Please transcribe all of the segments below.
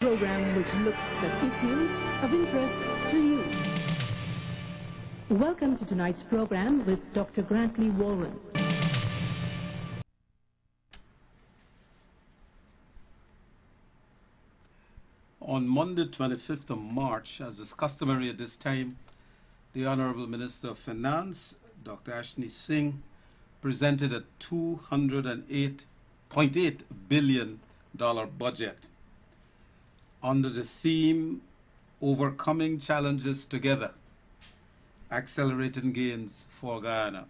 Program which looks at issues of interest to you. Welcome to tonight's program with Dr. Grantley Warren. On Monday, 25th of March, as is customary at this time, the Honorable Minister of Finance, Dr. Ashni Singh, presented a $208.8 billion budget under the theme, Overcoming Challenges Together, Accelerating Gains for Guyana.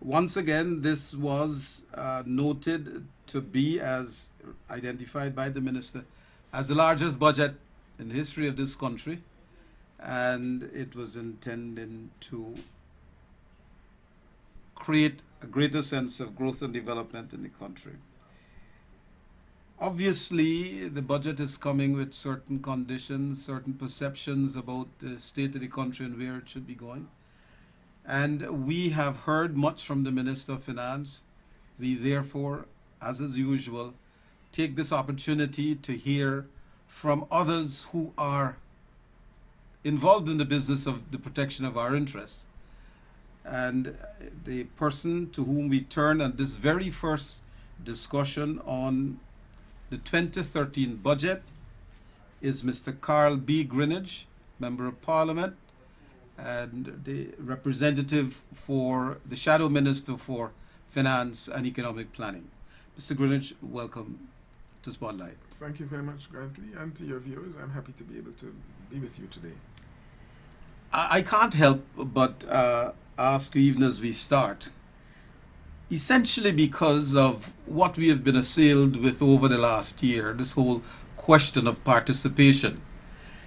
Once again, this was noted to be, as identified by the Minister, as the largest budget in the history of this country, and it was intended to create a greater sense of growth and development in the country. Obviously, the budget is coming with certain conditions, certain perceptions about the state of the country and where it should be going. And we have heard much from the Minister of Finance. We therefore, as is usual, take this opportunity to hear from others who are involved in the business of the protection of our interests. And the person to whom we turn at this very first discussion on the 2013 budget is Mr. Carl B. Greenidge, Member of Parliament, and the representative for the Shadow Minister for Finance and Economic Planning. Mr. Greenidge, welcome to Spotlight. Thank you very much, Grantley, and to your viewers. I'm happy to be able to be with you today. I can't help but ask you, even as we start, essentially because of what we have been assailed with over the last year, this whole question of participation.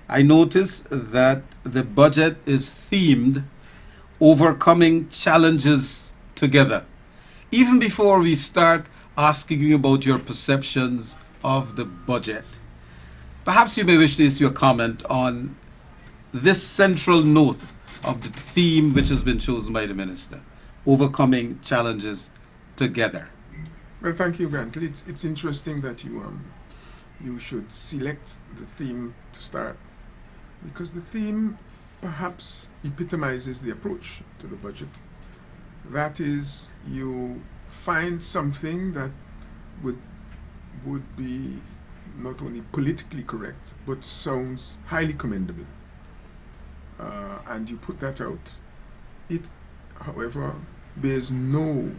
I notice that the budget is themed Overcoming Challenges Together. Even before we start asking you about your perceptions of the budget, perhaps you may wish to issue a comment on this central note of the theme which has been chosen by the Minister, Overcoming Challenges Together. Well, thank you, Grantley. It's interesting that you should select the theme to start, because the theme perhaps epitomizes the approach to the budget. That is, you find something that would be not only politically correct, but sounds highly commendable. And you put that out. It, however, bears no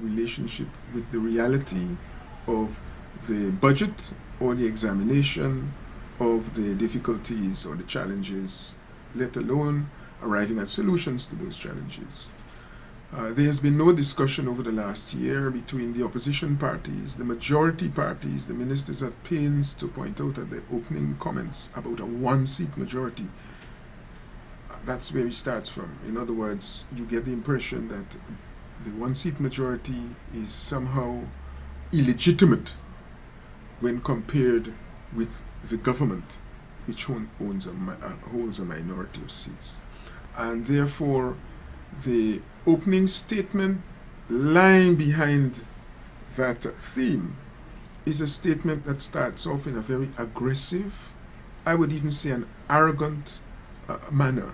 relationship with the reality of the budget or the examination of the difficulties or the challenges, let alone arriving at solutions to those challenges. There has been no discussion over the last year between the opposition parties, the majority parties. The ministers at pains to point out at the opening comments about a one-seat majority. That's where it starts from. In other words, you get the impression that the one-seat majority is somehow illegitimate when compared with the government, which holds a minority of seats. And therefore, the opening statement lying behind that theme is a statement that starts off in a very aggressive, I would even say an arrogant manner,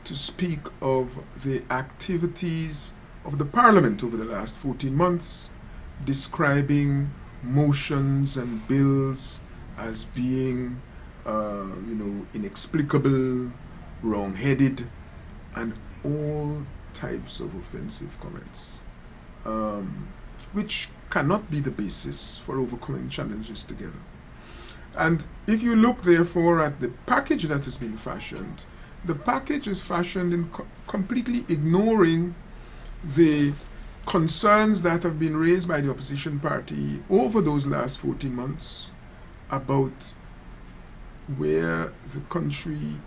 to speak of the activities of the Parliament over the last 14 months, describing motions and bills as being, inexplicable, wrong-headed, and all types of offensive comments, which cannot be the basis for overcoming challenges together. And if you look, therefore, at the package that has been fashioned, the package is fashioned in completely ignoring the concerns that have been raised by the opposition party over those last 14 months about where the country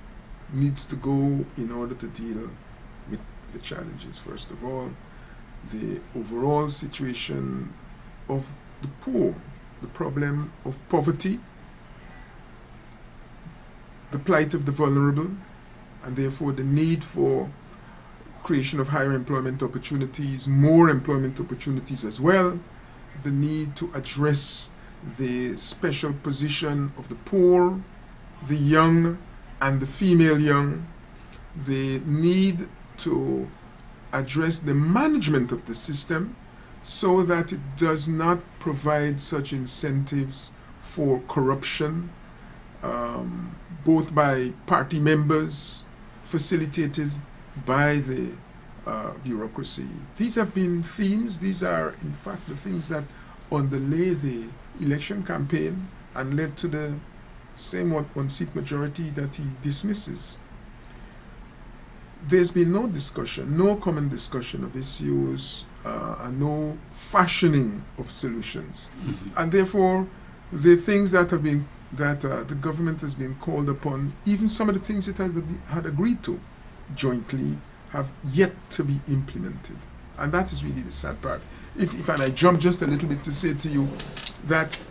needs to go in order to deal with the challenges. First of all, the overall situation of the poor, the problem of poverty, the plight of the vulnerable, and therefore the need for creation of higher employment opportunities, more employment opportunities as well, the need to address the special position of the poor, the young, and the female young, the need to address the management of the system so that it does not provide such incentives for corruption, both by party members, facilitated by the bureaucracy. These have been themes. These are, in fact, the things that underlay the election campaign and led to the same one-seat majority that he dismisses. There's been no discussion, no common discussion of issues, and no fashioning of solutions. And therefore, the things that have been the government has been called upon, even some of the things it had agreed to jointly, have yet to be implemented. And that is really the sad part. If I jump just a little bit to say to you that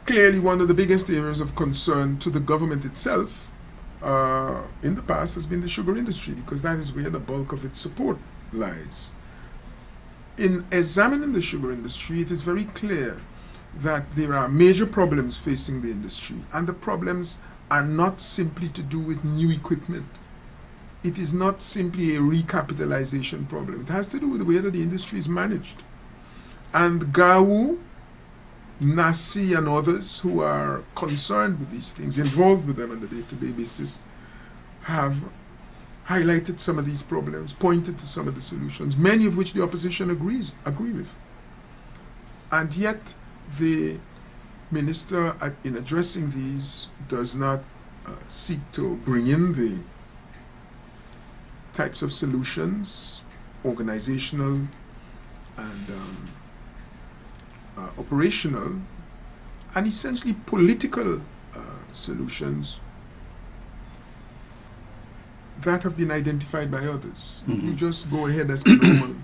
clearly one of the biggest areas of concern to the government itself in the past has been the sugar industry, because that is where the bulk of its support lies. In examining the sugar industry, it is very clear that there are major problems facing the industry, and the problems are not simply to do with new equipment. It is not simply a recapitalization problem. It has to do with the way that the industry is managed. And GAWU, NACI, and others who are concerned with these things, involved with them on a day-to-day basis, have highlighted some of these problems, pointed to some of the solutions, many of which the opposition agree with. And yet, the minister, in addressing these, does not seek to bring in the types of solutions, organizational and operational, and essentially political solutions that have been identified by others. You just go ahead as per normal.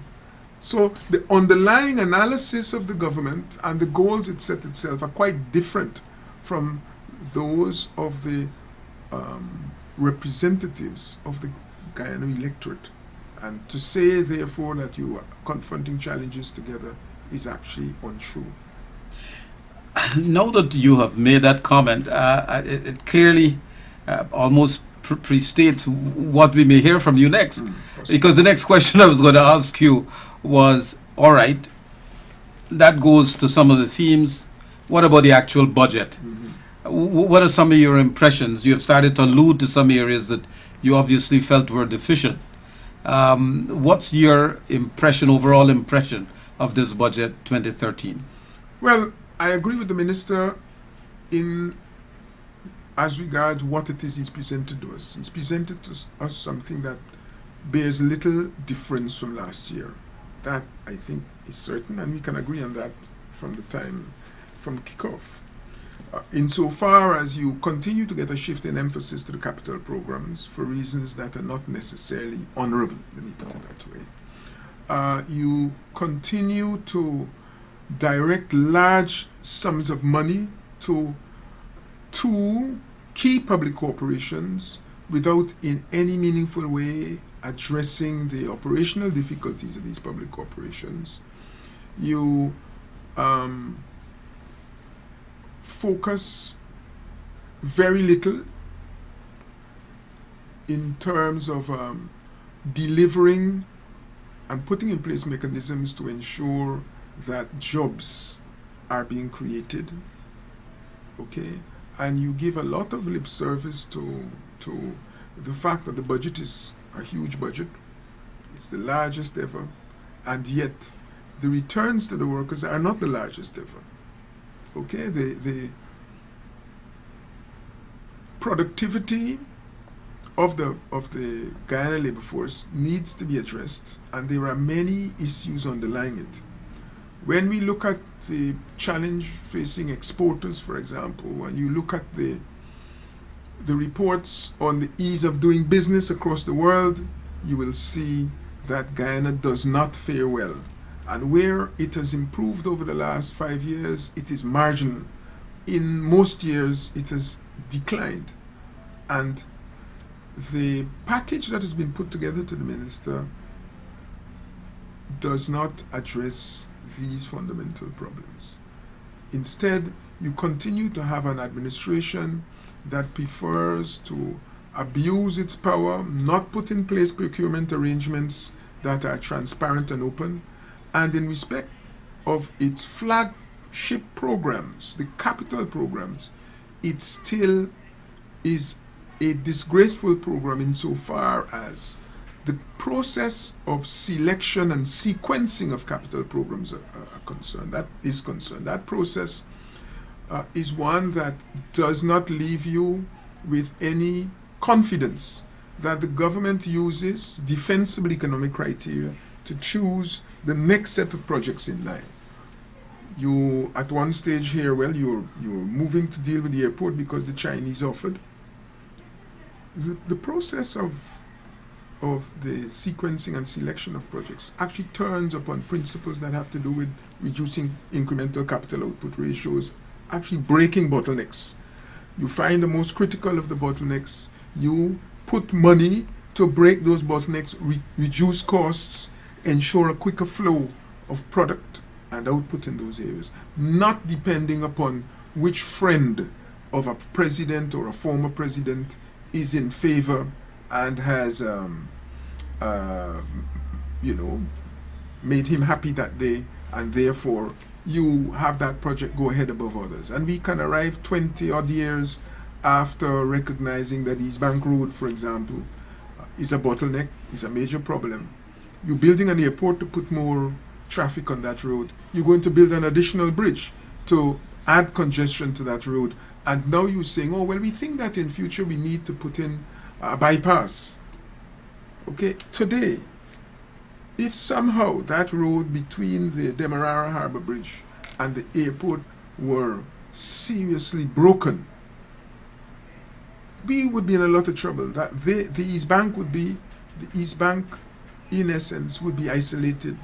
So the underlying analysis of the government and the goals it set itself are quite different from those of the representatives of the Guyana electorate. And to say, therefore, that you are confronting challenges together is actually untrue. Now that you have made that comment, it clearly almost prestates what we may hear from you next. Because the next question I was going to ask you was, all right, that goes to some of the themes. What about the actual budget? What are some of your impressions? You have started to allude to some areas that you obviously felt were deficient. What's your impression, overall impression, of this budget 2013? Well, I agree with the minister in as regards what it is he's presented to us. He's presented to us something that bears little difference from last year. That, I think, is certain, and we can agree on that from kickoff. Insofar as you continue to get a shift in emphasis to the capital programs for reasons that are not necessarily honorable, let me put it that way. You continue to direct large sums of money to two key public corporations without in any meaningful way addressing the operational difficulties of these public corporations. You focus very little in terms of delivering and putting in place mechanisms to ensure that jobs are being created, okay? And you give a lot of lip service to the fact that the budget is a huge budget. It's the largest ever, and yet the returns to the workers are not the largest ever. Okay, the productivity of the Guyana labor force needs to be addressed, and there are many issues underlying it. When we look at the challenge facing exporters, for example, when you look at the reports on the ease of doing business across the world, you will see that Guyana does not fare well. And where it has improved over the last 5 years, it is marginal. In most years, it has declined. And the package that has been put together to the minister does not address these fundamental problems. Instead, you continue to have an administration that prefers to abuse its power, not put in place procurement arrangements that are transparent and open, and in respect of its flagship programs, the capital programs, it still is a disgraceful program insofar as the process of selection and sequencing of capital programs are concerned. That process is one that does not leave you with any confidence that the government uses defensible economic criteria to choose the next set of projects in line. You, at one stage here, well, you're moving to deal with the airport because the Chinese offered. The process of the sequencing and selection of projects actually turns upon principles that have to do with reducing incremental capital output ratios, actually breaking bottlenecks. You find the most critical of the bottlenecks, you put money to break those bottlenecks, reduce costs, ensure a quicker flow of product and output in those areas, not depending upon which friend of a president or a former president is in favor and has, made him happy that day, and therefore you have that project go ahead above others. And we can arrive 20 odd years after recognizing that East Bank Road, for example, is a bottleneck, is a major problem. You're building an airport to put more traffic on that road. You're going to build an additional bridge to add congestion to that road. And now you're saying, oh, well, we think that in future we need to put in a bypass. Okay, today, if somehow that road between the Demerara Harbour Bridge and the airport were seriously broken, we would be in a lot of trouble. That the East Bank in essence would be isolated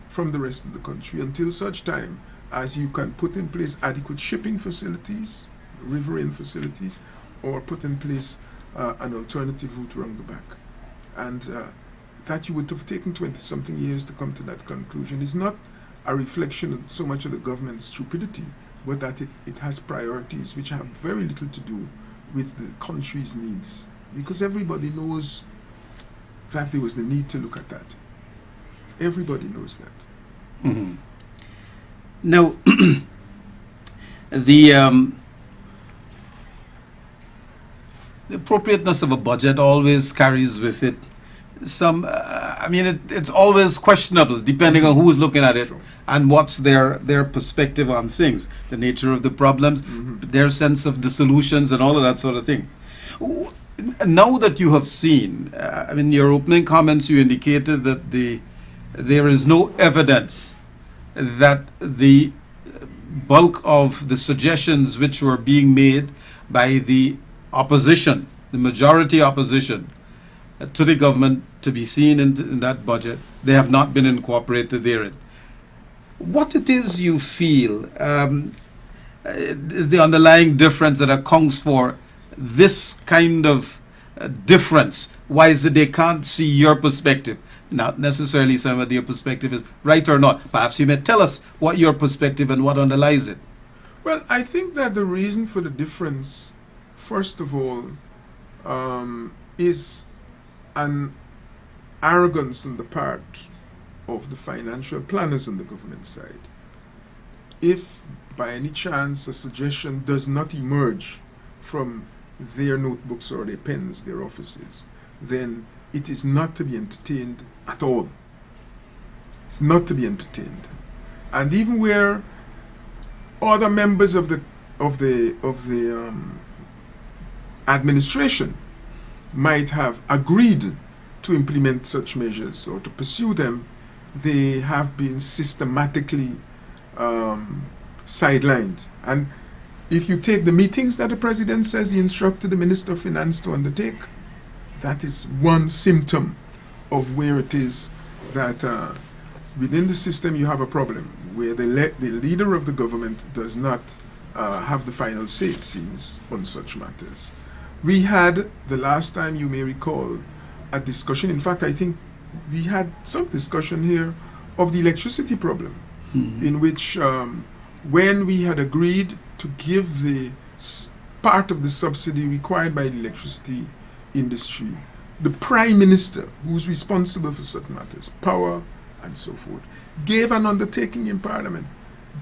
from the rest of the country until such time as you can put in place adequate shipping facilities, riverine facilities, or put in place an alternative route around the back. And that you would have taken 20-something years to come to that conclusion is not a reflection of so much of the government's stupidity, but that it has priorities which have very little to do with the country's needs. Because everybody knows that there was the need to look at that. Everybody knows that. Mm-hmm. Now, the appropriateness of a budget always carries with it some, it's always questionable depending on who's looking at it and what's their perspective on things, the nature of the problems, their sense of the solutions and all of that sort of thing. Now that you have seen, in your opening comments you indicated that there is no evidence that the bulk of the suggestions which were being made by the opposition, the majority opposition to the government to be seen in that budget, they have not been incorporated therein. What it is you feel is the underlying difference that accounts for this kind of difference? Why is it they can't see your perspective? Not necessarily saying whether your perspective is right or not. Perhaps you may tell us what your perspective and what underlies it. Well, I think that the reason for the difference, first of all, is an arrogance on the part of the financial planners on the government side. If by any chance a suggestion does not emerge from their notebooks or their pens, their offices, then it is not to be entertained at all. It's not to be entertained. And even where other members of the administration might have agreed to implement such measures or to pursue them, they have been systematically sidelined. And if you take the meetings that the president says he instructed the Minister of Finance to undertake, that is one symptom of where it is that within the system you have a problem, where the leader of the government does not have the final say, it seems, on such matters. We had, the last time you may recall, a discussion, in fact I think we had some discussion here of the electricity problem, in which when we had agreed to give the part of the subsidy required by the electricity industry. The Prime Minister, who's responsible for certain matters, power and so forth, gave an undertaking in Parliament,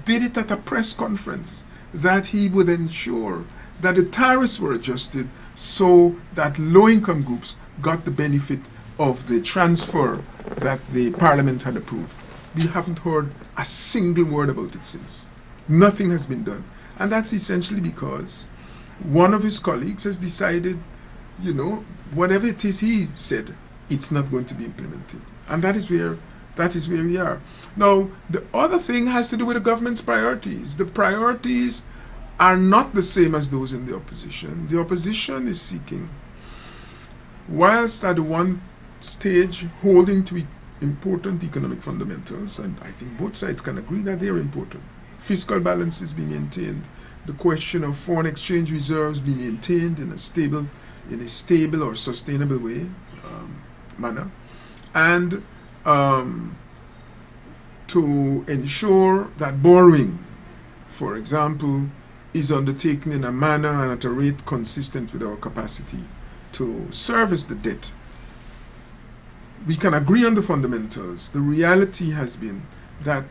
did it at a press conference, that he would ensure that the tariffs were adjusted so that low-income groups got the benefit of the transfer that the Parliament had approved. We haven't heard a single word about it since. Nothing has been done. And that's essentially because one of his colleagues has decided, you know, whatever it is he said, it's not going to be implemented. And that is where we are. Now, the other thing has to do with the government's priorities. The priorities are not the same as those in the opposition. The opposition is seeking, whilst at one stage holding to important economic fundamentals, and I think both sides can agree that they are important. Fiscal balance is being maintained. The question of foreign exchange reserves being maintained in a stable or sustainable way, manner, and to ensure that borrowing, for example, is undertaken in a manner and at a rate consistent with our capacity to service the debt. We can agree on the fundamentals. The reality has been that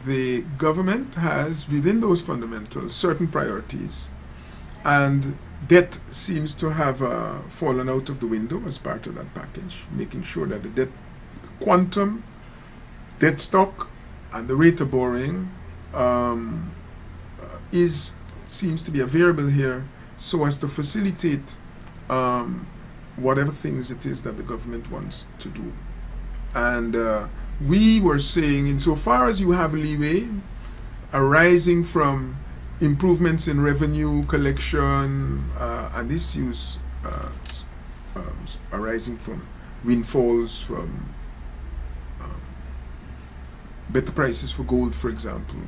the government has, within those fundamentals, certain priorities, and debt seems to have fallen out of the window as part of that package, making sure that the debt quantum, debt stock, and the rate of borrowing seems to be a variable here, so as to facilitate whatever things it is that the government wants to do. And we were saying, insofar as you have leeway arising from improvements in revenue collection and issues arising from windfalls, from better prices for gold, for example,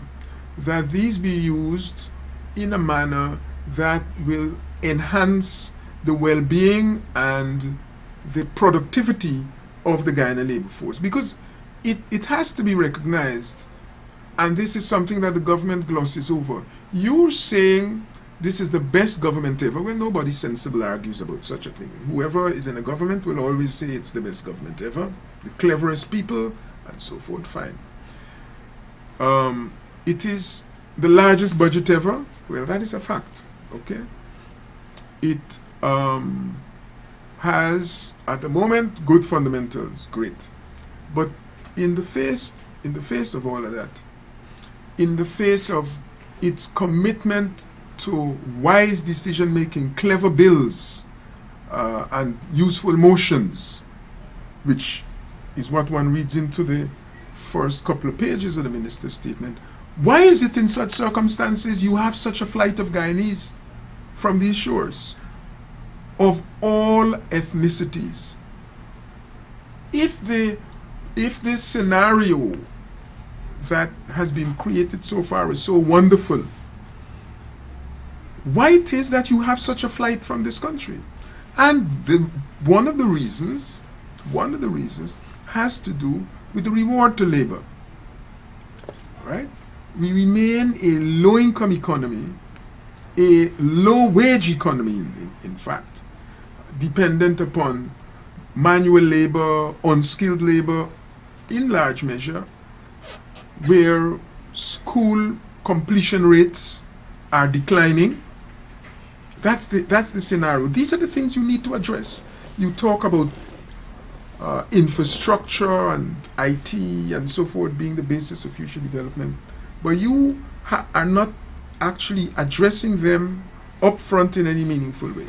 that these be used in a manner that will enhance the well-being and the productivity of the Guyana labor force. Because it has to be recognized, and this is something that the government glosses over. You're saying this is the best government ever. Well, nobody sensible argues about such a thing. Whoever is in a government will always say it's the best government ever, the cleverest people, and so forth. Fine. It is the largest budget ever. Well, that is a fact. Okay. It has, at the moment, good fundamentals. Great. But in the face of all of that, in the face of its commitment to wise decision making, clever bills, and useful motions, which is what one reads into the first couple of pages of the minister's statement. Why is it in such circumstances you have such a flight of Guyanese from these shores of all ethnicities? If this scenario that has been created so far is so wonderful, why it is that you have such a flight from this country? And one of the reasons has to do with the reward to labor. Right? We remain a low-income economy, a low-wage economy, in fact, dependent upon manual labor, unskilled labor, in large measure, where school completion rates are declining. That's the scenario. These are the things you need to address. You talk about infrastructure and IT and so forth being the basis of future development, but you are not actually addressing them up front in any meaningful way.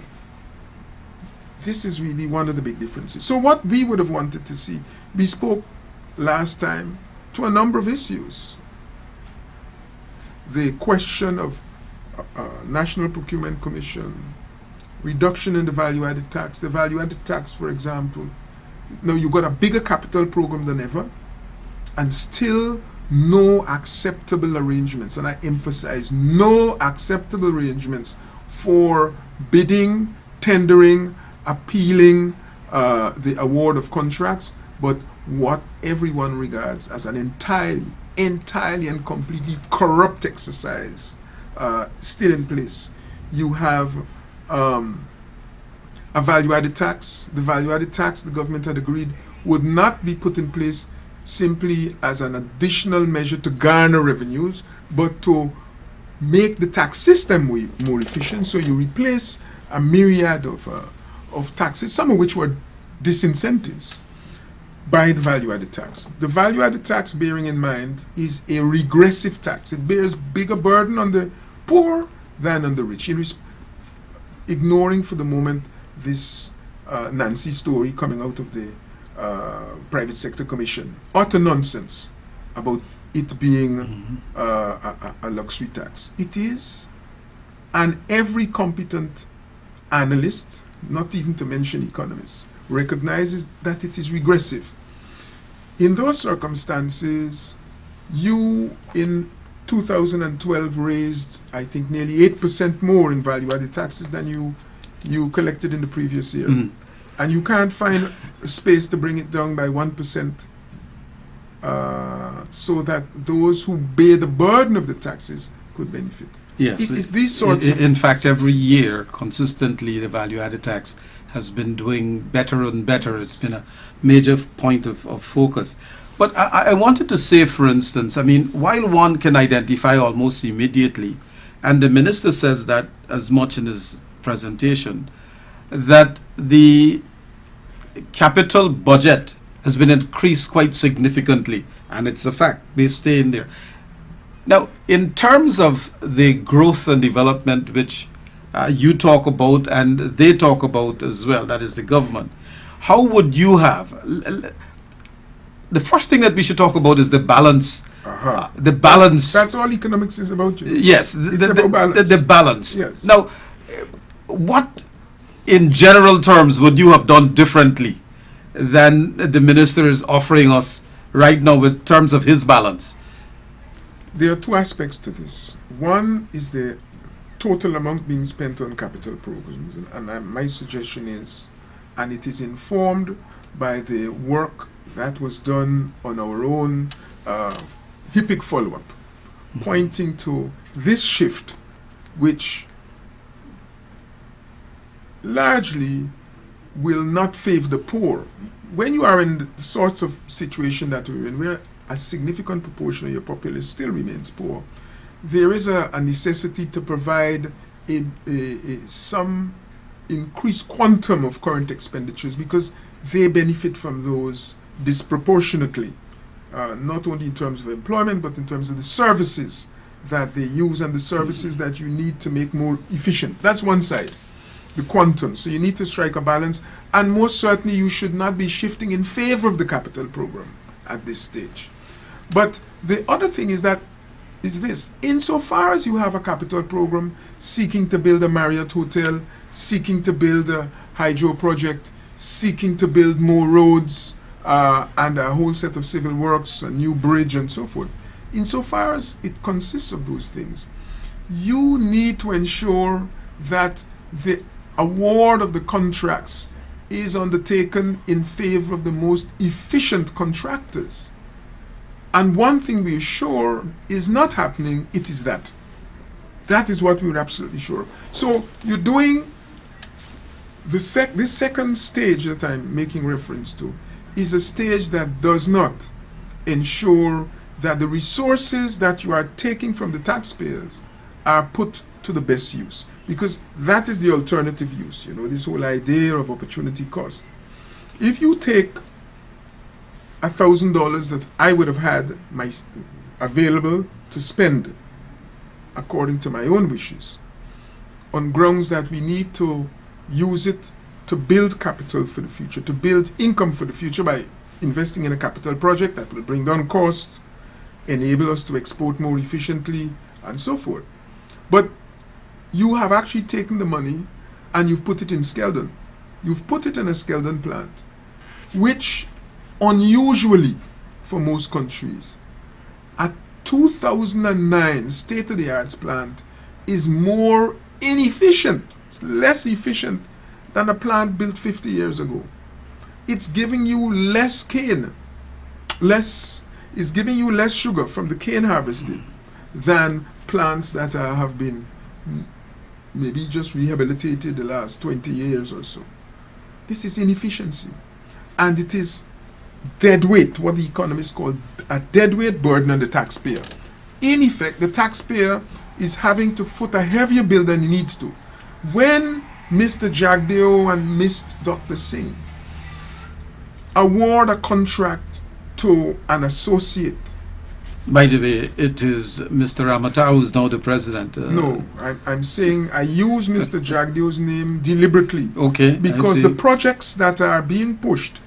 This is really one of the big differences. So what we would have wanted to see, we spoke last time to a number of issues. The question of National Procurement Commission, reduction in the value-added tax. The value-added tax, for example, now you've got a bigger capital program than ever, and still no acceptable arrangements, and I emphasize no acceptable arrangements for bidding, tendering, appealing the award of contracts, but what everyone regards as an entirely and completely corrupt exercise still in place. You have a value-added tax. The value-added tax, the government had agreed, would not be put in place simply as an additional measure to garner revenues, but to make the tax system more efficient. So you replace a myriad of taxes, some of which were disincentives, by the value-added tax. The value-added tax, bearing in mind, is a regressive tax. It bears bigger burden on the poor than on the rich. Ignoring for the moment this Nancy story coming out of the Private Sector Commission, utter nonsense about it being a luxury tax. It is, and every competent analyst, not even to mention economists, recognizes that it is regressive. In those circumstances, you in 2012 raised, I think, nearly 8% more in value-added taxes than you collected in the previous year. And you can't find a space to bring it down by 1%, so that those who bear the burden of the taxes could benefit. Yes. It's these sorts of... In fact, every year, consistently, the value-added tax has been doing better and better. It's been a major point of focus. But I wanted to say, for instance, I mean, while one can identify almost immediately, and the minister says that as much in his presentation, that the capital budget has been increased quite significantly, and it's a fact, they stay in there. Now, in terms of the growth and development which you talk about and they talk about as well, that is the government, how would you have... The first thing that we should talk about is the balance. The balance. That's all economics is about. Yes, it's about balance. The balance. Yes. Now, what, in general terms, would you have done differently than the minister is offering us right now with terms of his balance? There are two aspects to this. One is the total amount being spent on capital programs, and my suggestion is, and it is informed by the work that was done on our own HIPC follow-up, pointing to this shift, which largely will not favor the poor. When you are in the sorts of situation that we're in, where a significant proportion of your populace still remains poor, there is a necessity to provide some increased quantum of current expenditures, because they benefit from those disproportionately, not only in terms of employment, but in terms of the services that they use and the services that you need to make more efficient. That's one side, the quantum. So you need to strike a balance, and most certainly you should not be shifting in favor of the capital program at this stage. But the other thing is this: insofar as you have a capital program seeking to build a Marriott hotel, seeking to build a hydro project, seeking to build more roads, and a whole set of civil works, a new bridge and so forth, insofar as it consists of those things, you need to ensure that the award of the contracts is undertaken in favor of the most efficient contractors. And one thing we are sure is not happening, it is that. That is what we're absolutely sure of. So you're doing this second stage that I'm making reference to is a stage that does not ensure that the resources that you are taking from the taxpayers are put to the best use, because that is the alternative use, you know, this whole idea of opportunity cost. If you take $1,000 that I would have had available to spend according to my own wishes, on grounds that we need to use it to build capital for the future, to build income for the future by investing in a capital project that will bring down costs, enable us to export more efficiently, and so forth. But you have actually taken the money and you've put it in Skeldon. You've put it in a Skeldon plant, which unusually for most countries, a 2009 state-of-the-art plant is more inefficient, it's less efficient than a plant built 50 years ago. It's giving you less cane, it's giving you less sugar from the cane harvesting than plants that have been maybe just rehabilitated the last 20 years or so. This is inefficiency. And it is dead weight, what the economists call a dead weight burden on the taxpayer. In effect, the taxpayer is having to foot a heavier bill than he needs to. When Mr. Jagdeo and Mr. Dr. Singh award a contract to an associate. By the way, it is Mr. Ramatar who is now the president. No, I'm saying I use Mr. Jagdeo's name deliberately. Okay. Because the projects that are being pushed,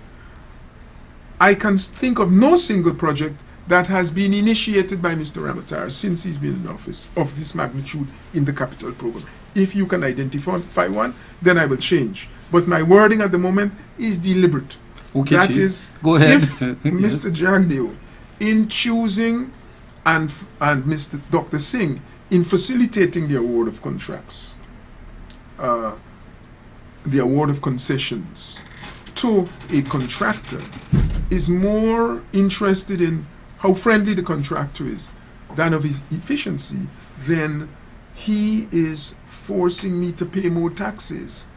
I can think of no single project that has been initiated by Mr. Ramatar since he's been in office of this magnitude in the capital program. If you can identify one, then I will change. But my wording at the moment is deliberate. Okay, that Chief. is, go ahead. If Mr. Jagdeo, in choosing and Mr. Dr. Singh in facilitating the award of contracts, the award of concessions to a contractor, is more interested in how friendly the contractor is than of his efficiency, then he is forcing me to pay more taxes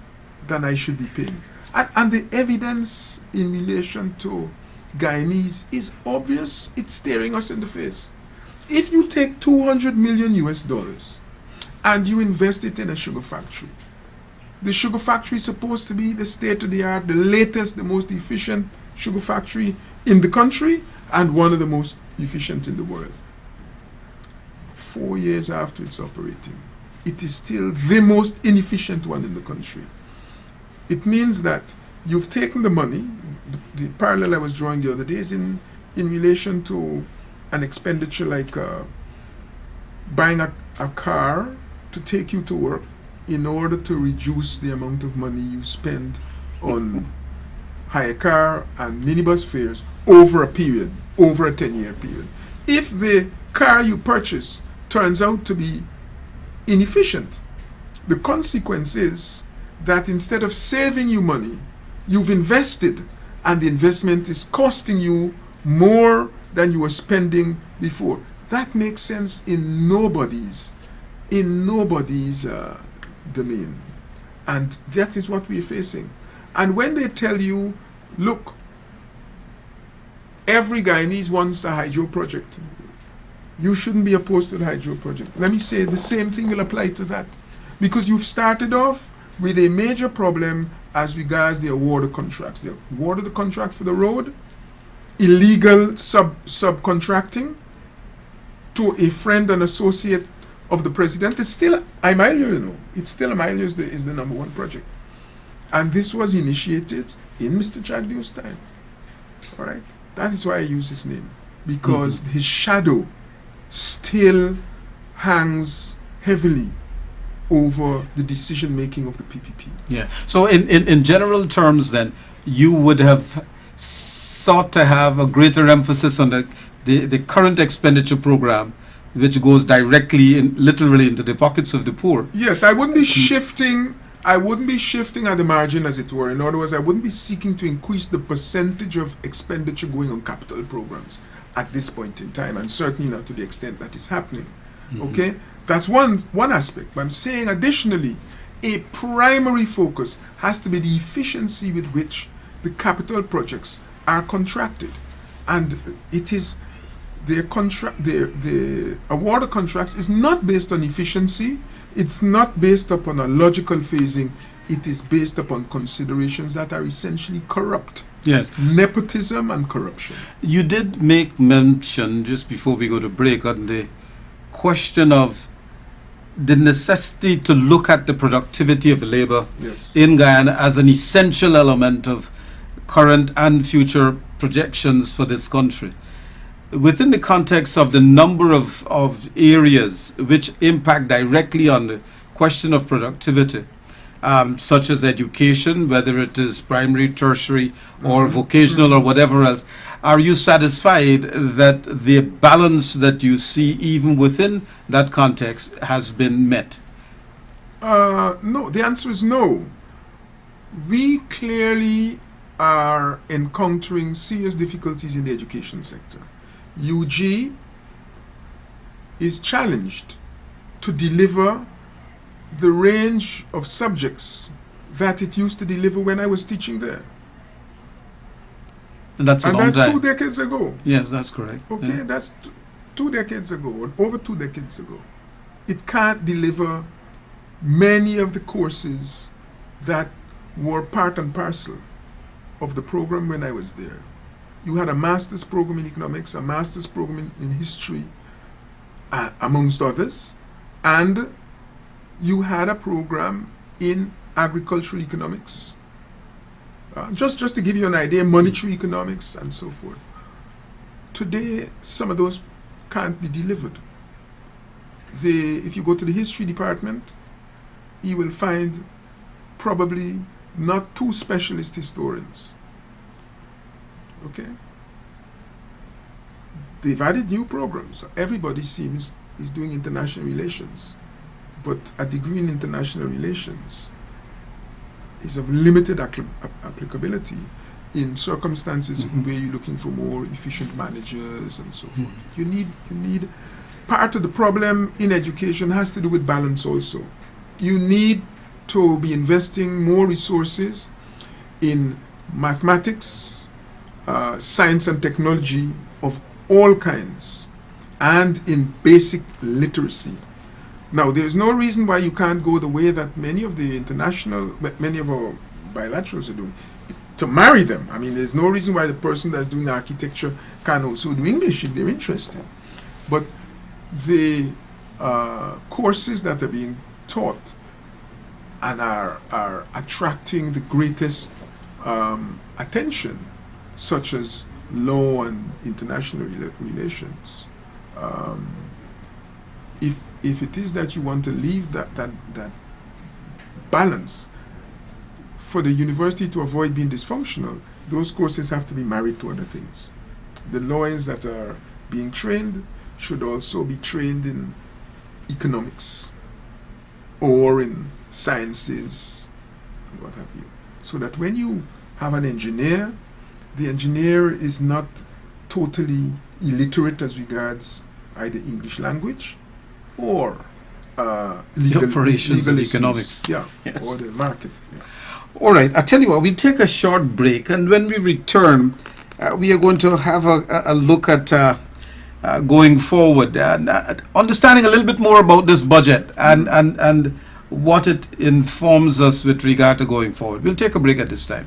than I should be paying. And the evidence in relation to Guyanese is obvious. It's staring us in the face. If you take $200 million and you invest it in a sugar factory, the sugar factory is supposed to be the state-of-the-art, the latest, the most efficient sugar factory in the country and one of the most efficient in the world. 4 years after it's operating, it is still the most inefficient one in the country. It means that you've taken the money. The parallel I was drawing the other day is in relation to an expenditure like buying a car to take you to work in order to reduce the amount of money you spend on hire car and minibus fares over a period, over a 10-year period. If the car you purchase turns out to be inefficient, the consequence is that instead of saving you money, you've invested, and the investment is costing you more than you were spending before. That makes sense in nobody's domain. And that is what we're facing. And when they tell you, look, every Guyanese wants a hydro project, you shouldn't be opposed to the hydro project. Let me say the same thing will apply to that. Because you've started off with a major problem as regards the award of contracts. The award of the contract for the road, illegal subcontracting to a friend and associate of the president. It's still Imailio, you know. It's still Imailio is the number one project. And this was initiated in Mr. Jagdeo's time. All right? That is why I use his name. Because his shadow still hangs heavily over the decision making of the PPP. Yeah. So in general terms then, you would have sought to have a greater emphasis on the current expenditure program, which goes directly literally into the pockets of the poor. Yes, I wouldn't be shifting at the margin, as it were. In other words, I wouldn't be seeking to increase the percentage of expenditure going on capital programs at this point in time, and certainly not to the extent that is happening. Okay? That's one aspect. But I'm saying additionally, a primary focus has to be the efficiency with which the capital projects are contracted. And it is the award of contracts is not based on efficiency. It's not based upon a logical phasing. It is based upon considerations that are essentially corrupt. Yes. Nepotism and corruption. You did make mention, just before we go to break, on the question of the necessity to look at the productivity of labor in Guyana as an essential element of current and future projections for this country. Within the context of the number of areas which impact directly on the question of productivity, such as education, whether it is primary, tertiary, or vocational, or whatever else, are you satisfied that the balance that you see even within that context has been met? No, the answer is no. We clearly are encountering serious difficulties in the education sector. UG is challenged to deliver the range of subjects that it used to deliver when I was teaching there. And that's a And long that's time. 2 decades ago. Yes, that's correct. Okay, Yeah. that's 2 decades ago, or over 2 decades ago. It can't deliver many of the courses that were part and parcel of the program when I was there. You had a master's program in economics, a master's program in history, amongst others, and you had a program in agricultural economics. Just to give you an idea, monetary economics and so forth. Today, some of those can't be delivered. If you go to the history department, you will find probably not 2 specialist historians. Okay? They've added new programs. Everybody seems is doing international relations, but a degree in international relations is of limited applicability in circumstances where you're looking for more efficient managers and so forth. You need part of the problem in education has to do with balance also. You need to be investing more resources in mathematics, science and technology of all kinds, and in basic literacy. Now, there's no reason why you can't go the way that many of our bilaterals are doing, to marry them. I mean, there's no reason why the person that's doing architecture can also do English if they're interested. But the courses that are being taught and are attracting the greatest attention, such as law and international relations, if it is that you want to leave that balance for the university to avoid being dysfunctional, those courses have to be married to other things. The lawyers that are being trained should also be trained in economics or in sciences and what have you, so that when you have an engineer, the engineer is not totally illiterate as regards either English language or The operations of economics. Yeah, Yes. or the market. Yeah. All right, I tell you what, we take a short break, and when we return, we are going to have a look at going forward and understanding a little bit more about this budget and what it informs us with regard to going forward. We'll take a break at this time.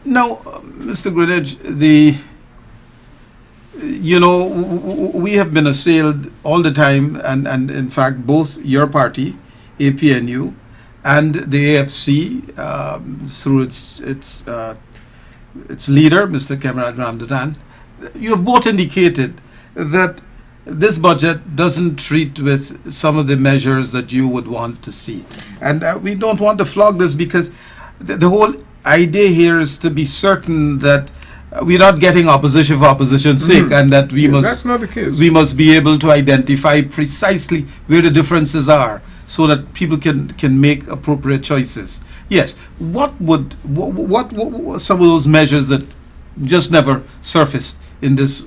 Now, Mr. Greenidge, we have been assailed all the time, and in fact, both your party, APNU, and the AFC, through its leader, Mr. Camarade Ramdatan, you have both indicated that this budget doesn't treat with some of the measures that you would want to see. And we don't want to flog this because the whole idea here is to be certain that we're not getting opposition for opposition's sake, and that That's not the case. we must be able to identify precisely where the differences are so that people can make appropriate choices. Yes, what some of those measures that just never surfaced in this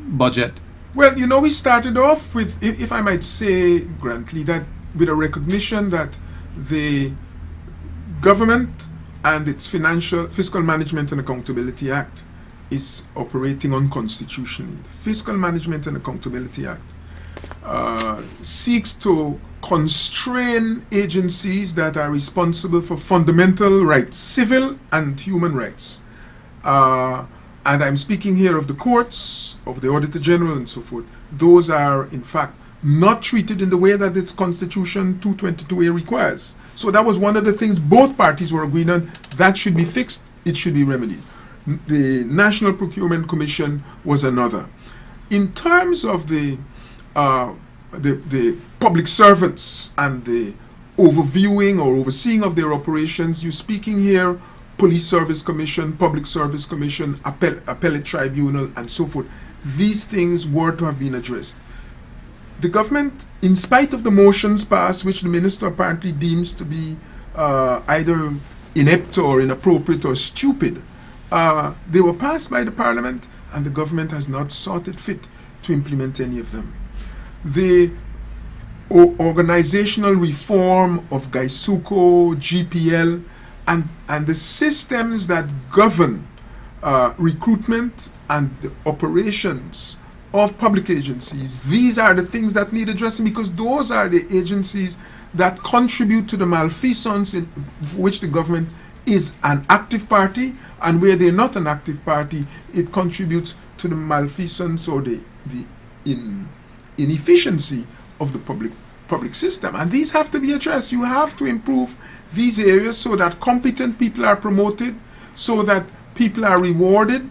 budget? Well, we started off with, if I might say, Grantley, that with a recognition that the government and its Fiscal Management and Accountability Act is operating unconstitutionally. The Fiscal Management and Accountability Act seeks to constrain agencies that are responsible for fundamental rights, civil and human rights. And I'm speaking here of the courts, of the Auditor General and so forth. Those are, in fact, not treated in the way that its Constitution 222A requires. So that was one of the things both parties were agreeing on. That should be fixed. It should be remedied. The National Procurement Commission was another. In terms of the the public servants and the overviewing or overseeing of their operations. You're speaking here, Police Service Commission, Public Service Commission, Appellate Tribunal, and so forth. These things were to have been addressed. The government, in spite of the motions passed, which the minister apparently deems to be either inept or inappropriate or stupid, they were passed by the parliament, and the government has not sought it fit to implement any of them. The organizational reform of GAISUCO, GPL, and the systems that govern recruitment and the operations of public agencies, these are the things that need addressing, because those are the agencies that contribute to the malfeasance in which the government is an active party, and where they're not an active party, it contributes to the malfeasance or the inefficiency of the public system. And these have to be addressed. You have to improve these areas so that competent people are promoted, so that people are rewarded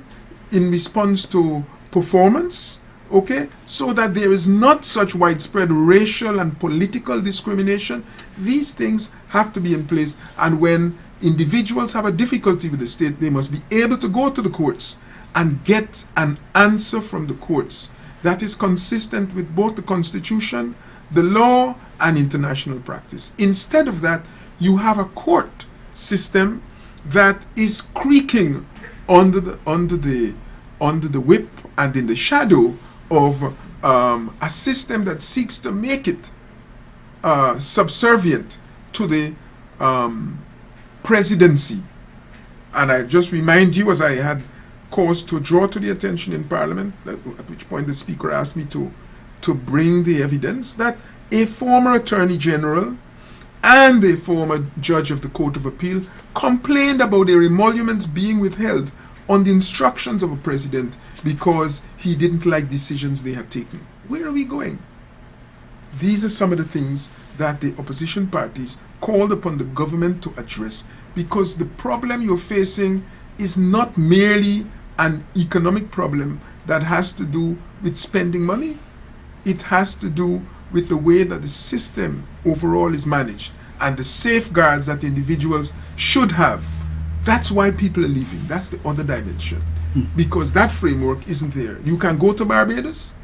in response to performance, okay, so that there is not such widespread racial and political discrimination. These things have to be in place, and when individuals have a difficulty with the state, they must be able to go to the courts and get an answer from the courts that is consistent with both the Constitution, the law, and international practice. Instead of that, you have a court system that is creaking under the whip and in the shadow of a system that seeks to make it subservient to the presidency. And I just remind you, as I had cause to draw to the attention in Parliament, at which point the Speaker asked me to bring the evidence, that a former Attorney General and a former Judge of the Court of Appeal complained about their emoluments being withheld on the instructions of a president because he didn't like decisions they had taken. Where are we going? These are some of the things that the opposition parties called upon the government to address, because the problem you're facing is not merely an economic problem that has to do with spending money. It has to do with the way that the system overall is managed and the safeguards that individuals should have. That's why people are leaving. That's the other dimension. Because that framework isn't there. You can go to Barbados.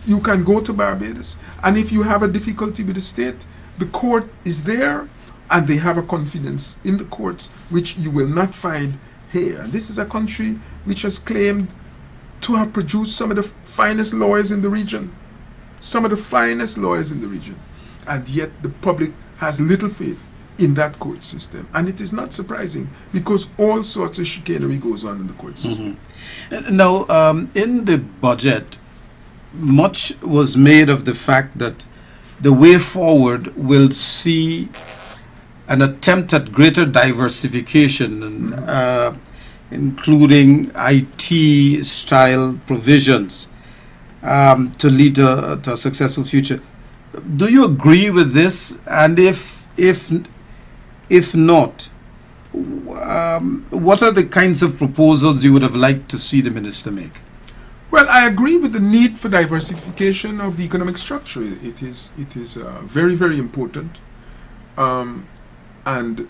You can go to Barbados. And if you have a difficulty with the state, the court is there, and they have a confidence in the courts, which you will not find here. And this is a country which has claimed to have produced some of the finest lawyers in the region. Some of the finest lawyers in the region. And yet the public has little faith in that court system. And it is not surprising, because all sorts of chicanery goes on in the court system. Now, in the budget, much was made of the fact that the way forward will see an attempt at greater diversification, including IT-style provisions to lead to a successful future. Do you agree with this? And if not, what are the kinds of proposals you would have liked to see the minister make? Well, I agree with the need for diversification of the economic structure. It is very, very important. And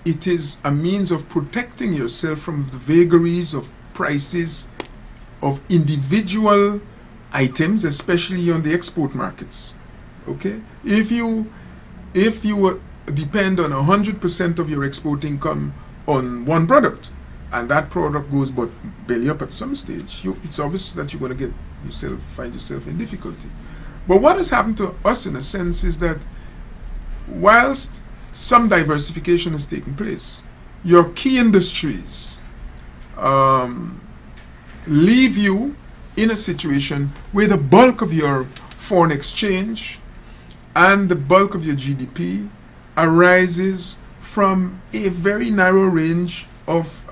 it is a means of protecting yourself from the vagaries of prices of individual items, especially on the export markets. Okay? If you depend on 100% of your export income on one product, and that product goes but belly up at some stage, it's obvious that you're going to find yourself in difficulty. But what has happened to us, in a sense, is that whilst some diversification has taken place, your key industries leave you in a situation where the bulk of your foreign exchange and the bulk of your GDP arises from a very narrow range of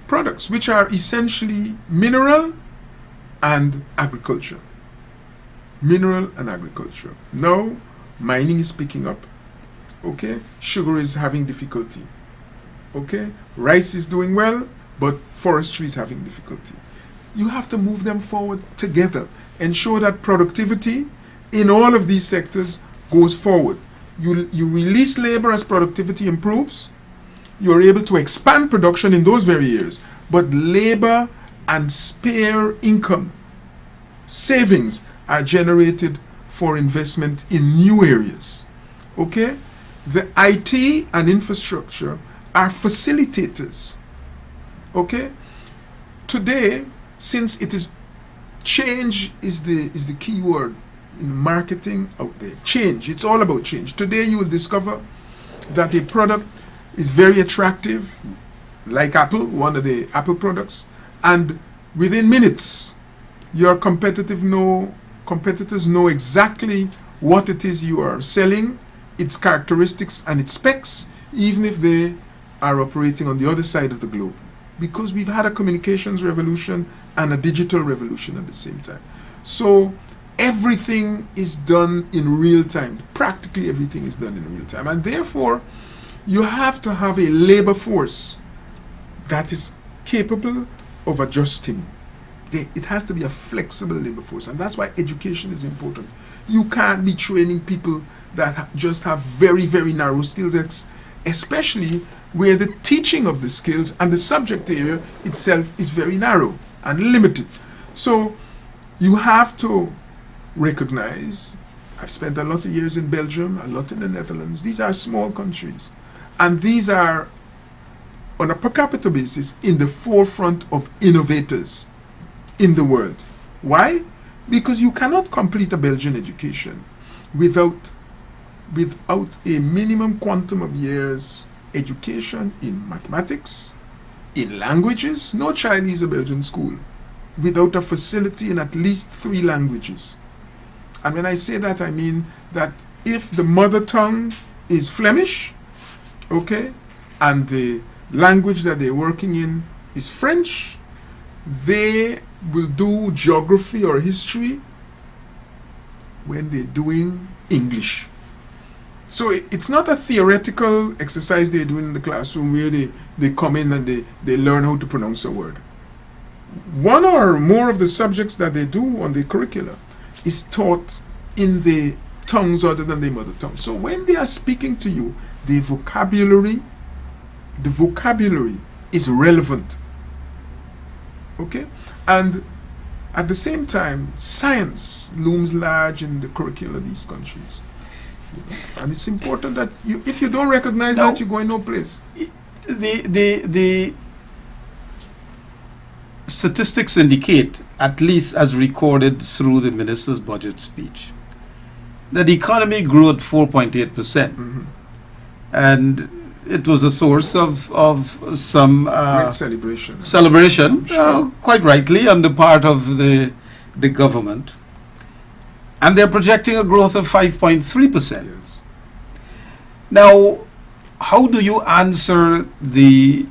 products, which are essentially mineral and agriculture. Mineral and agriculture. Now, mining is picking up. Okay, sugar is having difficulty. Okay, rice is doing well, but forestry is having difficulty. you have to move them forward together. Ensure that productivity in all of these sectors goes forward. You release labor as productivity improves. You're able to expand production in those very areas. But labor and spare income, savings, are generated for investment in new areas. Okay? The IT and infrastructure are facilitators. Okay? Today, since it is change is the key word in marketing out there. Change. It's all about change. Today you will discover that a product is very attractive, like Apple, one of the Apple products, and within minutes your competitors know exactly what it is you are selling, its characteristics and its specs, even if they are operating on the other side of the globe. Because we've had a communications revolution and a digital revolution at the same time. So everything is done in real time. Practically everything is done in real time. And therefore, you have to have a labor force that is capable of adjusting. It has to be a flexible labor force. And that's why education is important. You can't be training people that just have very, very narrow skills, especially where the teaching of the skills and the subject area itself is very narrow and limited. So you have to recognize, I've spent a lot of years in Belgium, a lot in the Netherlands. These are small countries. And these are, on a per capita basis, in the forefront of innovators in the world. Why? Because you cannot complete a Belgian education without a minimum quantum of years education in mathematics, in languages. No child is a Belgian school without a facility in at least 3 languages. And when I say that, I mean that if the mother tongue is Flemish, okay, and the language that they're working in is French, they will do geography or history when they're doing English. So it's not a theoretical exercise they're doing in the classroom where they come in and they learn how to pronounce a word. One or more of the subjects that they do on the curricula is taught in the tongues other than their mother tongue. So when they are speaking to you, the vocabulary is relevant. Okay? And at the same time, science looms large in the curricula of these countries. And it's important that if you don't recognize that, you're going no place. The statistics indicate, at least as recorded through the minister's budget speech, that the economy grew at 4.8%. Mm-hmm. And it was a source of some great celebration. Sure. Quite rightly, on the part of the government. And they're projecting a growth of 5.3%. Yes. Now, how do you answer the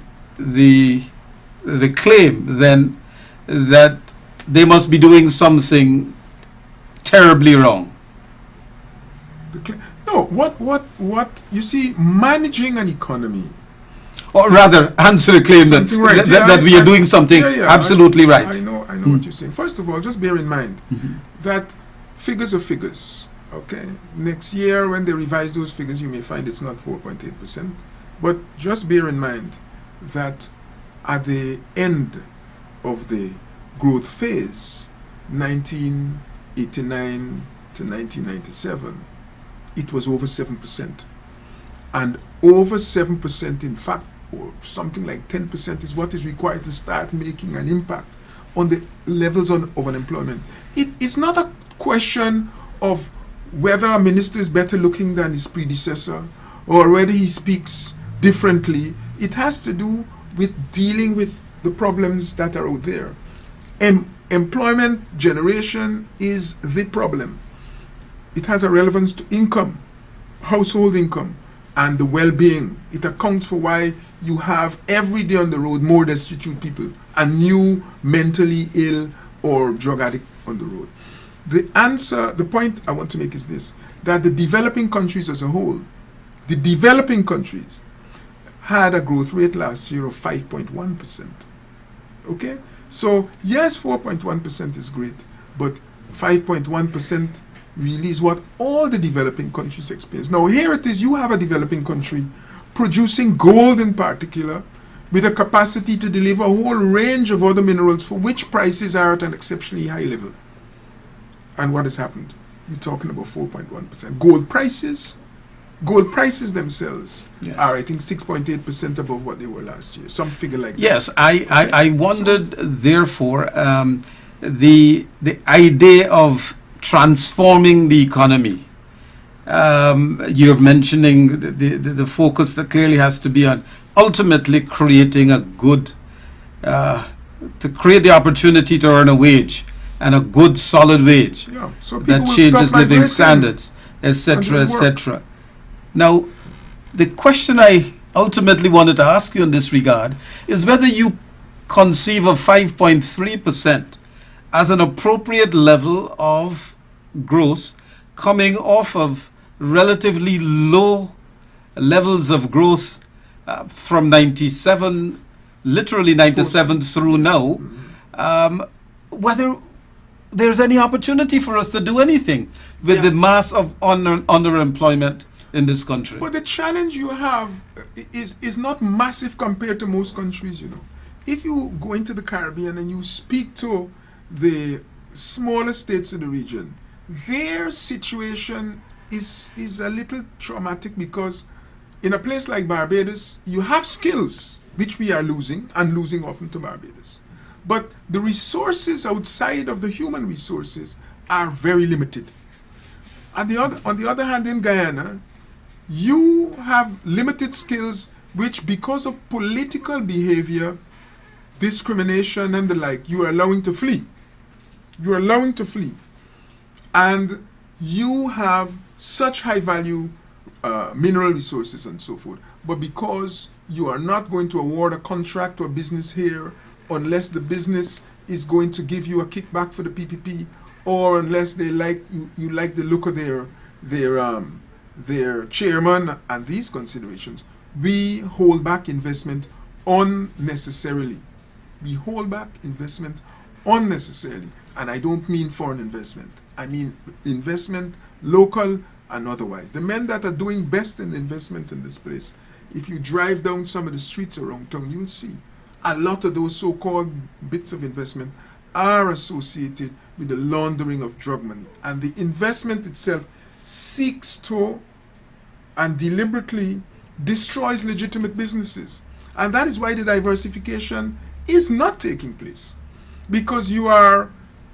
claim then that they must be doing something terribly wrong? No, what you see, managing an economy, or rather, answer the claim that right. that we are doing something absolutely right. I know what you're saying. First of all, just bear in mind that figures are figures. Okay, next year when they revise those figures, you may find it's not 4.8%. But just bear in mind that at the end of the growth phase, 1989 to 1997, it was over 7%. And over 7%, in fact, or something like 10% is what is required to start making an impact on the levels of unemployment. It's not a question of whether a minister is better looking than his predecessor or whether he speaks differently. It has to do with dealing with the problems that are out there. Employment generation is the problem. It has a relevance to income, household income, and the well-being. It accounts for why you have every day on the road more destitute people and new mentally ill or drug addict on the road. The point I want to make is this, that the developing countries as a whole, the developing countries had a growth rate last year of 5.1%. Okay? So, yes, 4.1% is great, but 5.1% really is what all the developing countries experience. Now, here it is, you have a developing country producing gold in particular, with a capacity to deliver a whole range of other minerals for which prices are at an exceptionally high level. And what has happened? You're talking about 4.1%. Gold prices themselves are, I think, 6.8% above what they were last year. Some figure like that. Yes, I wondered, therefore, the idea of transforming the economy. You're mentioning the focus that clearly has to be on ultimately creating a good, to create the opportunity to earn a wage, and a good solid wage So that changes living standards, etc., etc. Now, the question I ultimately wanted to ask you in this regard is whether you conceive of 5.3% as an appropriate level of growth coming off of relatively low levels of growth from 97, literally 97 through now, whether there's any opportunity for us to do anything with the mass of underemployment in this country. But the challenge you have is not massive compared to most countries, you know. If you go into the Caribbean and you speak to the smaller states in the region, their situation is a little traumatic, because in a place like Barbados, you have skills, which we are losing, and losing often to Barbados. But the resources outside of the human resources are very limited. On the other hand, in Guyana, you have limited skills which, because of political behavior, discrimination and the like, you are allowing to flee. You are allowing to flee. And you have such high value mineral resources and so forth. But because you are not going to award a contract to a business here unless the business is going to give you a kickback for the PPP, or unless they like you like the look of their chairman and these considerations, we hold back investment unnecessarily. We hold back investment unnecessarily. And I don't mean foreign investment. I mean investment, local and otherwise. The men that are doing best in investment in this place, if you drive down some of the streets around town, you'll see a lot of those so-called bits of investment are associated with the laundering of drug money. And the investment itself seeks to and deliberately destroys legitimate businesses. And that is why the diversification is not taking place. Because you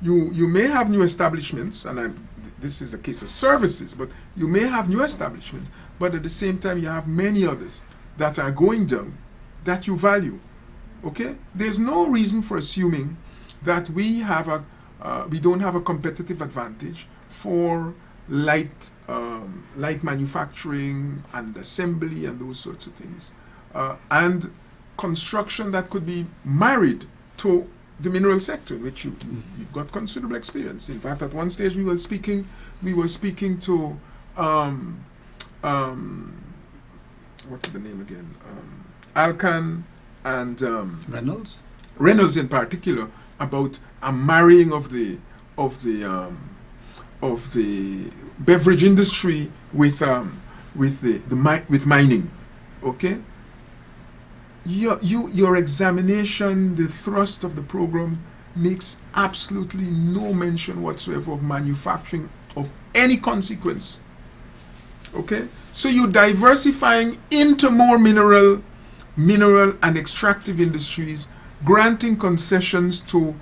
may have new establishments, and this is the case of services, but you may have new establishments, but at the same time you have many others that are going down that you value. Okay? There's no reason for assuming that we don't have a competitive advantage for light manufacturing and assembly and those sorts of things, and construction that could be married to the mineral sector, in which you've got considerable experience. In fact, at one stage we were speaking to what's the name again? Alcan and Reynolds in particular, about a marrying of the beverage industry with mining. Okay. Your examination, the thrust of the program, makes absolutely no mention whatsoever of manufacturing of any consequence. Okay? So you're diversifying into more mineral and extractive industries, granting concessions to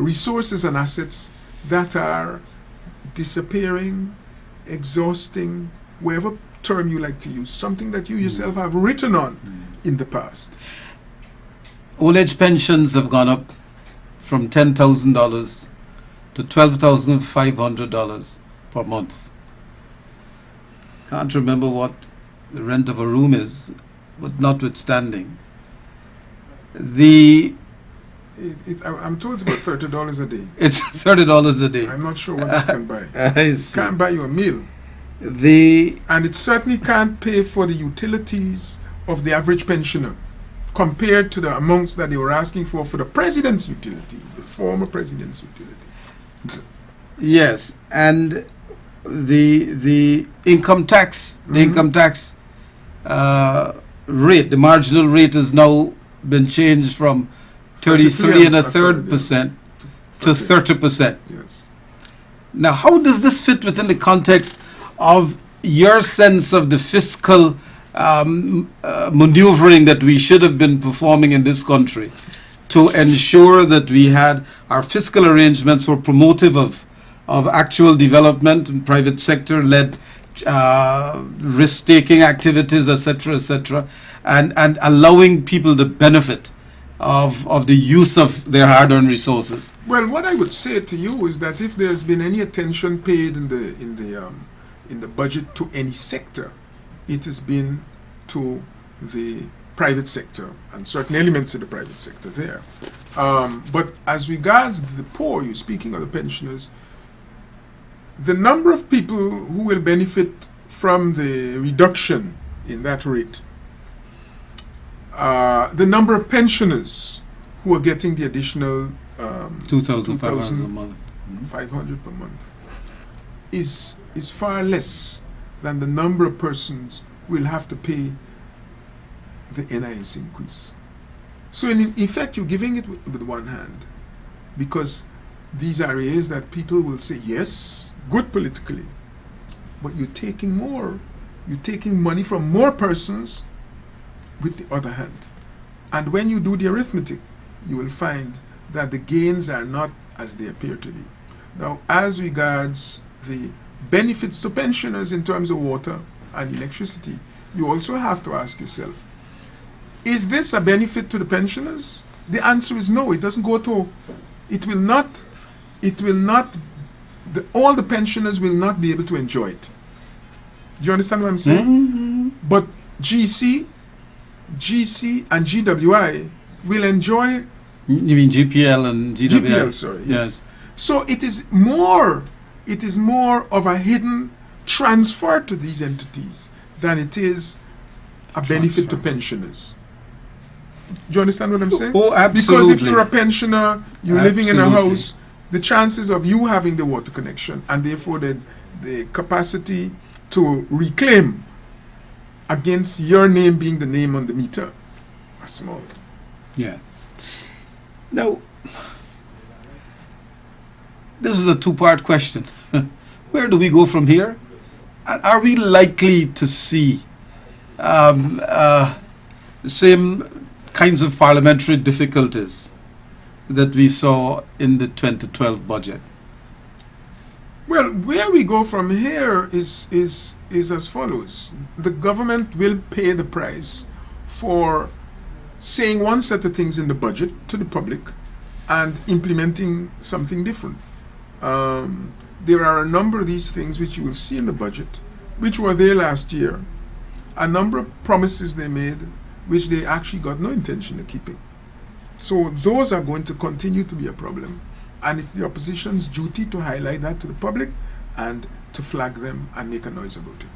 resources and assets that are disappearing, exhausting, whatever term you like to use, something that you yourself have written on in the past. Old age pensions have gone up from $10,000 to $12,500 per month. Can't remember what the rent of a room is, but notwithstanding, I'm told it's about $30 a day. It's $30 a day. I'm not sure what that can buy. Can't buy you a meal. And it certainly can't pay for the utilities of the average pensioner. compared to the amounts that they were asking for the president's utility, the former president's utility. Yes, and the income tax, rate, the marginal rate has now been changed from 33 and a third percent to 30%. Yes. Now, how does this fit within the context of your sense of the fiscal maneuvering that we should have been performing in this country to ensure that we had our fiscal arrangements were promotive of actual development and private sector led risk-taking activities, etc., and allowing people the benefit of the use of their hard-earned resources? Well, what I would say to you is that if there's been any attention paid in the budget to any sector, it has been to the private sector and certain elements of the private sector there. But as regards the poor, you're speaking of the pensioners, the number of people who will benefit from the reduction in that rate, the number of pensioners who are getting the additional 2,500 a month. 500 per month is far less than the number of persons who will have to pay the NIS increase. So in effect, you're giving it with one hand, because these are areas that people will say, yes, good politically, but you're taking money from more persons with the other hand. And when you do the arithmetic, you will find that the gains are not as they appear to be. Now, as regards the benefits to pensioners in terms of water and electricity, you also have to ask yourself, is this a benefit to the pensioners? The answer is no. It doesn't go to, all the pensioners will not be able to enjoy it. Do you understand what I'm saying? Mm-hmm. But GC and GWI will enjoy. You mean GPL and GWI? GPL, sorry. Yes. So it is more of a hidden transfer to these entities than it is a benefit to pensioners. Do you understand what I'm saying? Oh, absolutely. Because if you're a pensioner, you're living in a house, the chances of you having the water connection and therefore the capacity to reclaim against your name being the name on the meter are small. Yeah. Now, this is a two-part question. Where do we go from here? Are we likely to see the same kinds of parliamentary difficulties that we saw in the 2012 budget? Well, where we go from here is as follows. The government will pay the price for saying one set of things in the budget to the public and implementing something different. There are a number of these things which you will see in the budget, which were there last year, a number of promises they made, which they actually got no intention of keeping. So those are going to continue to be a problem. And it's the opposition's duty to highlight that to the public and to flag them and make a noise about it.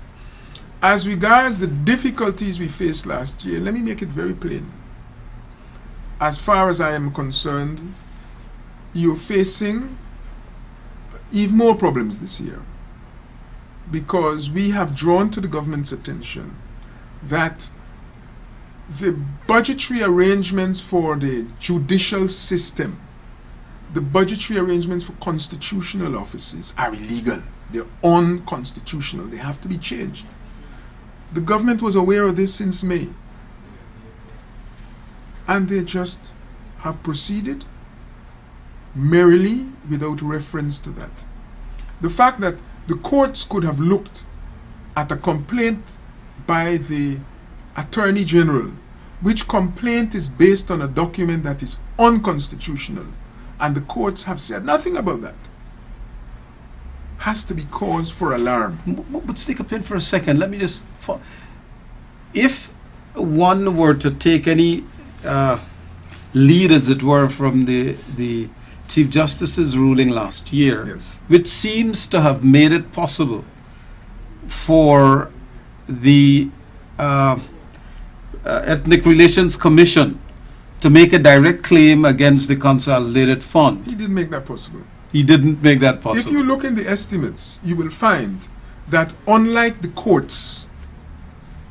As regards the difficulties we faced last year, let me make it very plain. As far as I am concerned, you're facing even more problems this year, because we have drawn to the government's attention that the budgetary arrangements for the judicial system, the budgetary arrangements for constitutional offices are illegal. They're unconstitutional. They have to be changed. The government was aware of this since May, and they just have proceeded merrily without reference to that. The fact that the courts could have looked at a complaint by the Attorney General, which complaint is based on a document that is unconstitutional, and the courts have said nothing about that, has to be cause for alarm. But stick a pin for a second. Let me just... If one were to take any lead, as it were, from the Chief Justice's ruling last year, Yes. which seems to have made it possible for the Ethnic Relations Commission to make a direct claim against the consolidated fund. He didn't make that possible. He didn't make that possible. If you look in the estimates, you will find that unlike the courts,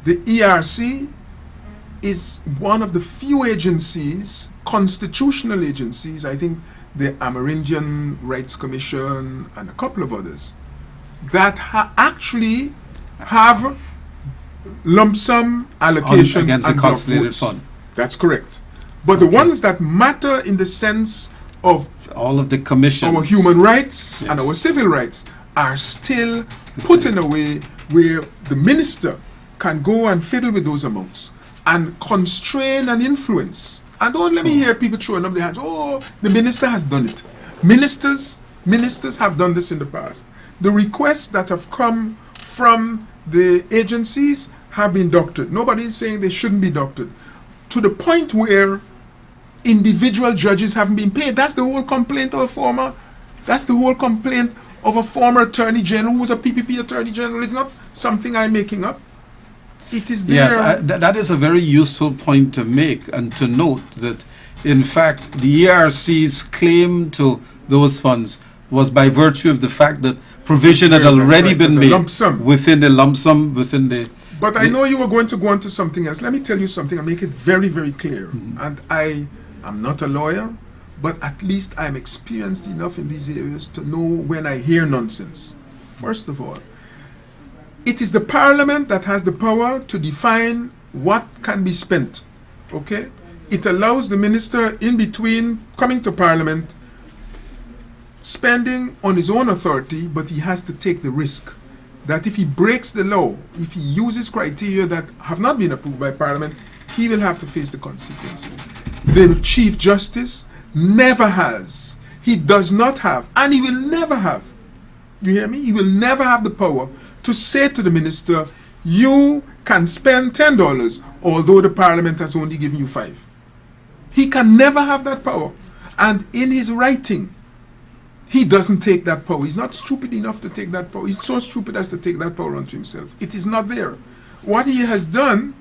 the ERC is one of the few agencies, constitutional agencies, I think the Amerindian Rights Commission and a couple of others, that actually have lump sum allocations against the and consolidated votes. fund. That's correct. But the ones that matter in the sense of All of the commissions. our human rights and Yes. our civil rights are still put in a way where the minister can go and fiddle with those amounts and constrain and influence. And don't let me hear people throwing up their hands. Oh, the minister has done it. Ministers have done this in the past. The requests that have come from the agencies have been doctored. Nobody is saying they shouldn't be doctored. To the point where individual judges haven't been paid. That's the whole complaint of a former. That's the whole complaint of a former attorney general who was a PPP attorney general. It's not something I'm making up. It is there. Yes, that is a very useful point to make and to note that, in fact, the ERC's claim to those funds was by virtue of the fact that provision had Yeah, that's already right, been as a made lump sum. within the lump sum, within the... But I know you were going to go on to something else. Let me tell you something and make it very, very clear. And I'm not a lawyer, but at least I'm experienced enough in these areas to know when I hear nonsense. First of all, it is the parliament that has the power to define what can be spent. Okay? It allows the minister in between coming to parliament, spending on his own authority, but he has to take the risk that if he breaks the law, if he uses criteria that have not been approved by Parliament, he will have to face the consequences. The Chief Justice never has, he does not have, and he will never have, you hear me? He will never have the power to say to the minister, you can spend $10, although the Parliament has only given you 5. He can never have that power. And in his writing, he doesn't take that power. He's not stupid enough to take that power. He's so stupid as to take that power onto himself. It is not there. What he has done,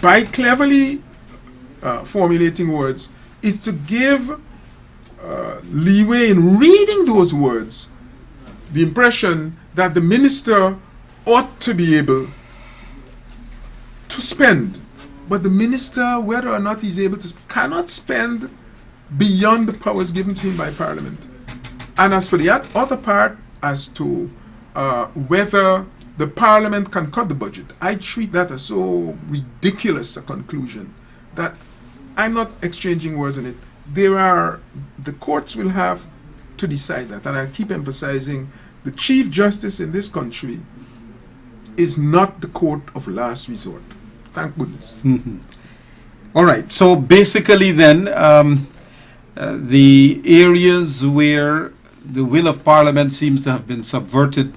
by cleverly formulating words, is to give leeway in reading those words, the impression that the minister ought to be able to spend. But the minister, whether or not he's able to, cannot spend beyond the powers given to him by Parliament. And as for the other part, as to whether the Parliament can cut the budget, I treat that as so ridiculous a conclusion that I'm not exchanging words on it. The courts will have to decide that. And I keep emphasizing the Chief Justice in this country is not the court of last resort. Thank goodness. Mm-hmm. All right. So basically then, the areas where the will of Parliament seems to have been subverted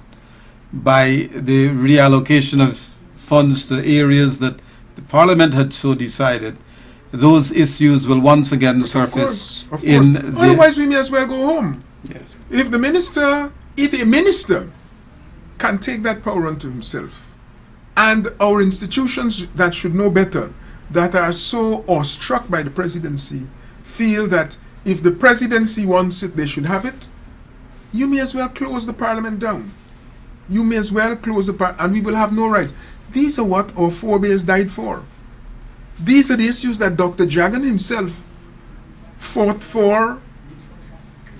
by the reallocation of funds to areas that the Parliament had so decided, those issues will once again surface. Of course. In Otherwise, we may as well go home. Yes. If a minister can take that power unto himself, and our institutions that should know better, that are so awestruck by the presidency, feel that if the presidency wants it, they should have it, you may as well close the Parliament down. You may as well close the Parliament, and we will have no rights. These are what our forebears died for. These are the issues that Dr. Jagan himself fought for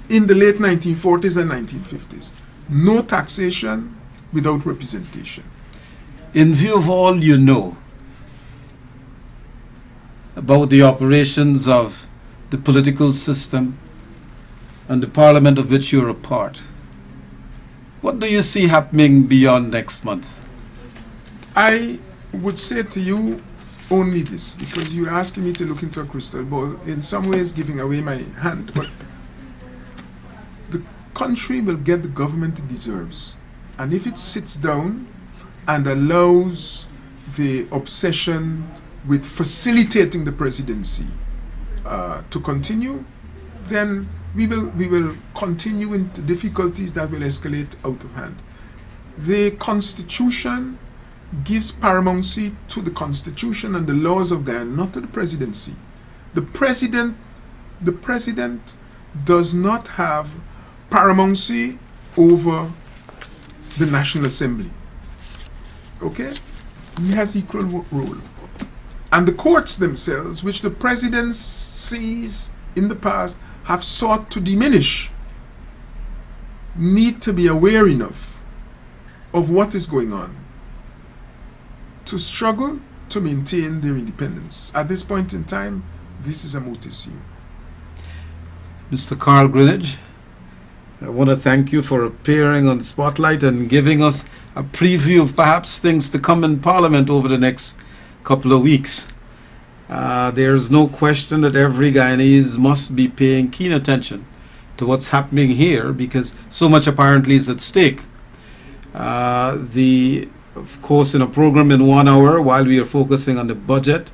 in the late 1940s and 1950s. No taxation without representation. In view of all you know about the operations of the political system and the Parliament of which you're a part, what do you see happening beyond next month? I would say to you only this, because you're asking me to look into a crystal ball, in some ways giving away my hand, but the country will get the government it deserves. And if it sits down and allows the obsession with facilitating the presidency to continue, then we will continue into difficulties that will escalate out of hand. The Constitution gives paramountcy to the Constitution and the laws of Guyana, not to the presidency. The president does not have paramountcy over the National Assembly. Okay? He has equal role. And the courts themselves, which the presidencies in the past have sought to diminish, need to be aware enough of what is going on to struggle to maintain their independence. At this point in time, this is a moot issue. Mr. Carl Greenidge, I want to thank you for appearing on the Spotlight and giving us a preview of perhaps things to come in Parliament over the next couple of weeks. There's no question that every Guyanese must be paying keen attention to what's happening here, because so much apparently is at stake. Of course, in a program in 1 hour, while we are focusing on the budget,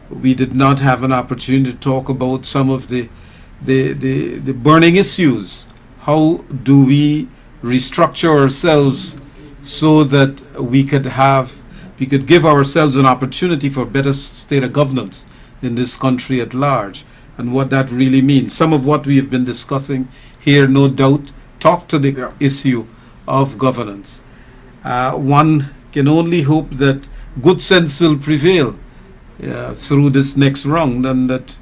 we did not have an opportunity to talk about some of the burning issues. How do we restructure ourselves so that we could give ourselves an opportunity for better state of governance in this country at large, and what that really means. Some of what we have been discussing here, no doubt, talk to the issue of governance. One can only hope that good sense will prevail through this next round, and that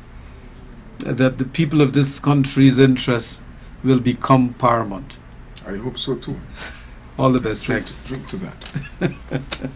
the people of this country's interests will become paramount. I hope so too. All the best. Thanks. Drink to that.